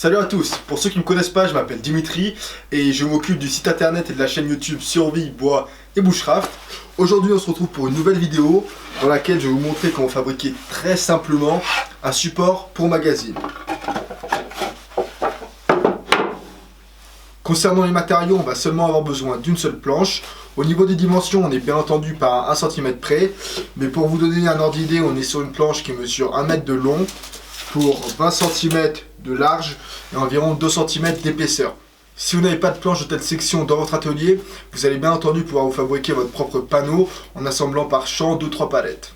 Salut à tous, pour ceux qui ne me connaissent pas, je m'appelle Dimitri et je m'occupe du site internet et de la chaîne YouTube Survie, Bois et Bushcraft. Aujourd'hui on se retrouve pour une nouvelle vidéo dans laquelle je vais vous montrer comment fabriquer très simplement un support pour magazine. Concernant les matériaux, on va seulement avoir besoin d'une seule planche. Au niveau des dimensions, on est bien entendu par 1 cm près, mais pour vous donner un ordre d'idée, on est sur une planche qui mesure 1 mètre de long pour 20 cm de large et environ 2 cm d'épaisseur. Si vous n'avez pas de planche de telle section dans votre atelier, vous allez bien entendu pouvoir vous fabriquer votre propre panneau en assemblant par champ 2-3 palettes.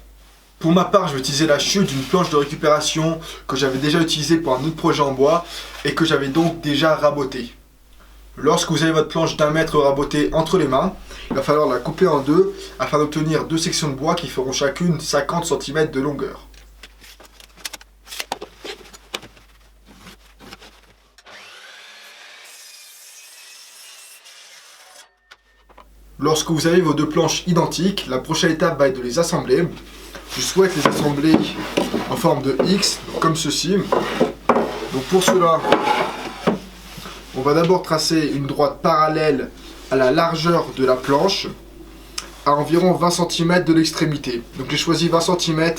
Pour ma part, je vais utiliser la chute d'une planche de récupération que j'avais déjà utilisée pour un autre projet en bois et que j'avais donc déjà rabotée. Lorsque vous avez votre planche d'1 mètre rabotée entre les mains, il va falloir la couper en deux afin d'obtenir deux sections de bois qui feront chacune 50 cm de longueur. Lorsque vous avez vos deux planches identiques, la prochaine étape va être de les assembler. Je souhaite les assembler en forme de X, comme ceci. Donc pour cela, on va d'abord tracer une droite parallèle à la largeur de la planche, à environ 20 cm de l'extrémité. Donc j'ai choisi 20 cm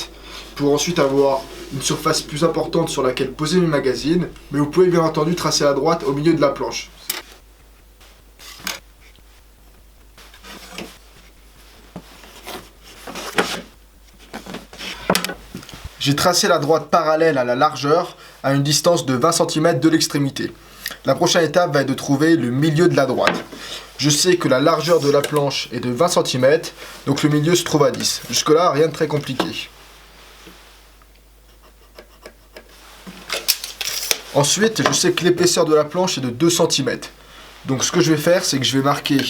pour ensuite avoir une surface plus importante sur laquelle poser mes magazines, mais vous pouvez bien entendu tracer la droite au milieu de la planche. J'ai tracé la droite parallèle à la largeur à une distance de 20 cm de l'extrémité. La prochaine étape va être de trouver le milieu de la droite. Je sais que la largeur de la planche est de 20 cm, donc le milieu se trouve à 10. Jusque là, rien de très compliqué. Ensuite, je sais que l'épaisseur de la planche est de 2 cm. Donc ce que je vais faire, c'est que je vais marquer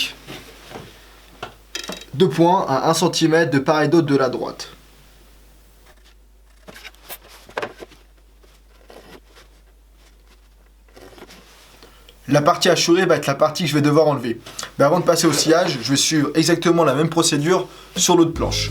2 points à 1 cm de part et d'autre de la droite. La partie hachurée va être la partie que je vais devoir enlever. Mais avant de passer au sciage, je vais suivre exactement la même procédure sur l'autre planche.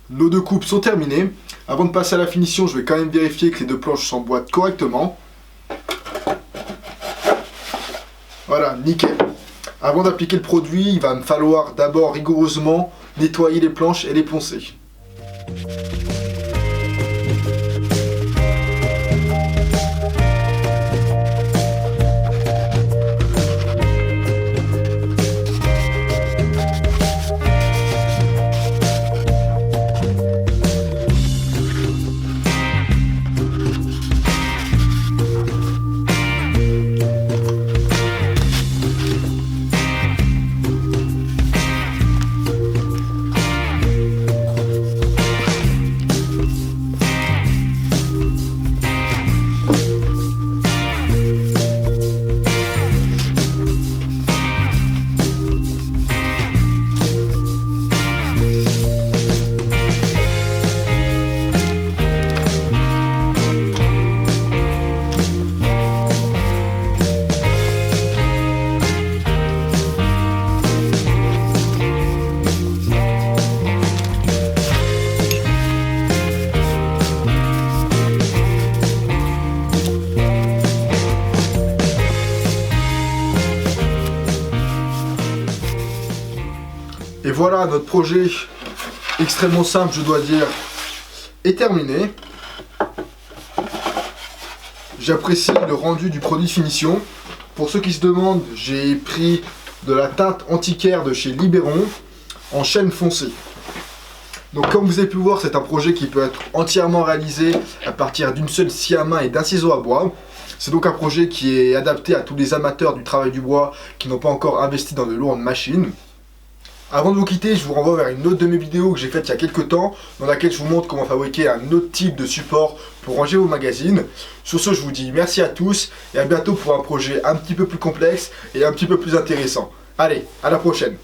Nos deux coupes sont terminées. Avant de passer à la finition, je vais quand même vérifier que les deux planches s'emboîtent correctement. Voilà, nickel. Avant d'appliquer le produit, il va me falloir d'abord rigoureusement nettoyer les planches et les poncer. Et voilà, notre projet extrêmement simple, je dois dire, est terminé. J'apprécie le rendu du produit de finition. Pour ceux qui se demandent, j'ai pris de la teinte antiquaire de chez Libéron en chêne foncé. Donc comme vous avez pu voir, c'est un projet qui peut être entièrement réalisé à partir d'une seule scie à main et d'un ciseau à bois. C'est donc un projet qui est adapté à tous les amateurs du travail du bois qui n'ont pas encore investi dans de lourdes machines. Avant de vous quitter, je vous renvoie vers une autre de mes vidéos que j'ai faite il y a quelques temps, dans laquelle je vous montre comment fabriquer un autre type de support pour ranger vos magazines. Sur ce, je vous dis merci à tous et à bientôt pour un projet un petit peu plus complexe et un petit peu plus intéressant. Allez, à la prochaine!